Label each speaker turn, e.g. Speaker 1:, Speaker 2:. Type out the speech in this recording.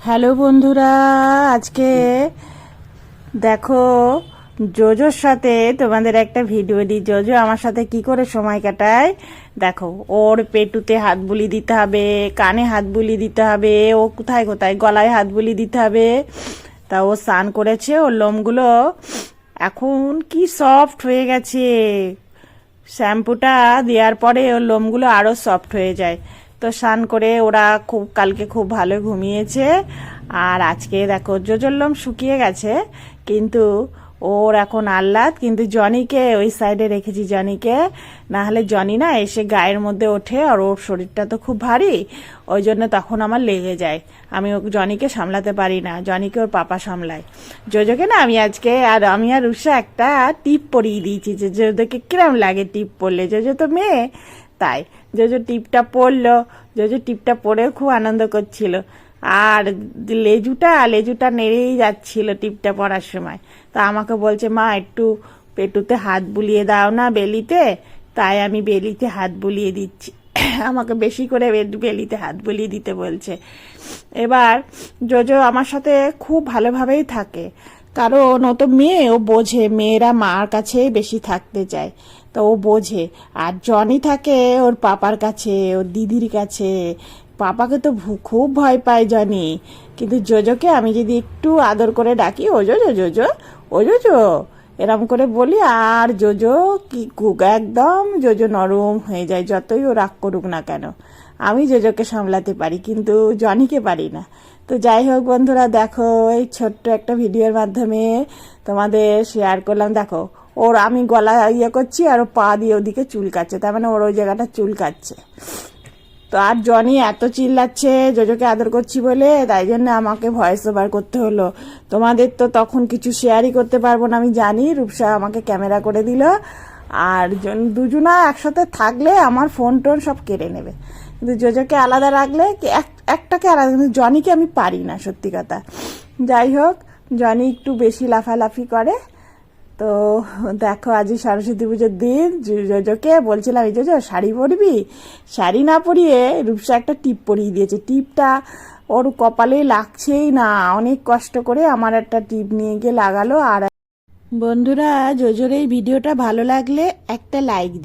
Speaker 1: Hello বন্ধুরা, আজকে দেখো জোজোর সাথে তোমাদের একটা ভিডিও দিই। জোজো আমার সাথে কি করে সময় কাটায় দেখো। ওর পেটুতে হাত বুলি দিতে হবে, কানে হাত বুলি দিতে হবে, ও কোথায় কোথায় গলায় হাত বুলি দিতে হবে। তা ও স্নান করেছে, ওর লোমগুলো এখন কি সফট হয়ে গেছে। শ্যাম্পুটা দেওয়ার পরে ওর লোমগুলো আরও সফট হয়ে যায়। তো স্নান করে ওরা কালকে খুব ভালো ঘুমিয়েছে। আর আজকে দেখো জোজোর লোম শুকিয়ে গেছে, কিন্তু ওর এখন আহ্লাদ। কিন্তু জনিকে ওই সাইডে রেখেছি, জনিকে, না হলে জনি না এসে গায়ের মধ্যে ওঠে, আর ওর শরীরটা তো খুব ভারী, ওই জন্য তখন আমার লেগে যায়। আমি জনিকে সামলাতে পারি না, জনিকে ওর পাপা সামলায়। জোজোকে না আমি আর রুষা একটা টিপ পরিয়ে দিয়েছি, যে জোজোকে কিরম লাগে টিপ পরলে। জোজো তো মেয়ে, তাই জোজো টিপটা পরলো। জোজো টিপটা পরে খুব আনন্দ করছিল, আর লেজুটা নেড়েই যাচ্ছিল টিপটা পরার সময়। তা আমাকে বলছে, মা একটু পেটুতে হাত বুলিয়ে দাও না বেলিতে। তাই আমি বেলিতে হাত বুলিয়ে দিচ্ছি। আমাকে বেশি করে বেলিতে হাত বুলিয়ে দিতে বলছে। এবার জোজো আমার সাথে খুব ভালোভাবেই থাকে, কারণ ও তো মেয়ে, ও বোঝে মেয়েরা মার কাছে বেশি থাকতে চায়, তো ও বোঝে। আর জনি থাকে ওর পাপার কাছে, ওর দিদির কাছে। পাপাকে তো খুব ভয় পায় জনি, কিন্তু জোজোকে আমি যদি একটু আদর করে ডাকি, ও জোজো জোজো, ও জোজো এরম করে বলি, আর জোজো কি একদম জোজো নরম হয়ে যায়, যতই ও রাগ করুক না কেন। আমি জোজোকে সামলাতে পারি, কিন্তু জনিকে পারি না। তো যাই হোক বন্ধুরা, দেখো এই ছোট্ট একটা ভিডিওর মাধ্যমে তোমাদের শেয়ার করলাম। দেখো ওর আমি গলা করছি, আর ও পা দিয়ে ওদিকে চুলকাচ্ছে, তার মানে ওর ওই জায়গাটা চুলকাচ্ছে। তো আর জনি এত চিল্লাচ্ছে জোজোকে আদর করছি বলে, তাই জন্য আমাকে ভয়েস ওভার করতে হলো। তোমাদের তো তখন কিছু শেয়ারই করতে পারবো না, আমি জানি। রূপসা আমাকে ক্যামেরা করে দিল, আর দুজনা একসাথে থাকলে আমার ফোন টোন সব কেড়ে নেবে। কিন্তু জোজোকে আলাদা রাখলে একটাকে আলাদা, কিন্তু জনিকে আমি পারি না, সত্যি কথা। যাই হোক, জনি একটু বেশি লাফালাফি করে। তো দেখো আজই সরস্বতী পুজোর দিন জোজোকে বলছিলাম, এই জোজো শাড়ি পরবি, শাড়ি না পরিয়ে রূপসা একটা টিপ পরিয়ে দিয়েছে। টিপটা ওর কপালে লাগছেই না, অনেক কষ্ট করে আমার একটা টিপ নিয়ে গিয়ে লাগালো। আর বন্ধুরা, জোজোর এই ভিডিওটা ভালো লাগলে একটা লাইক দিন।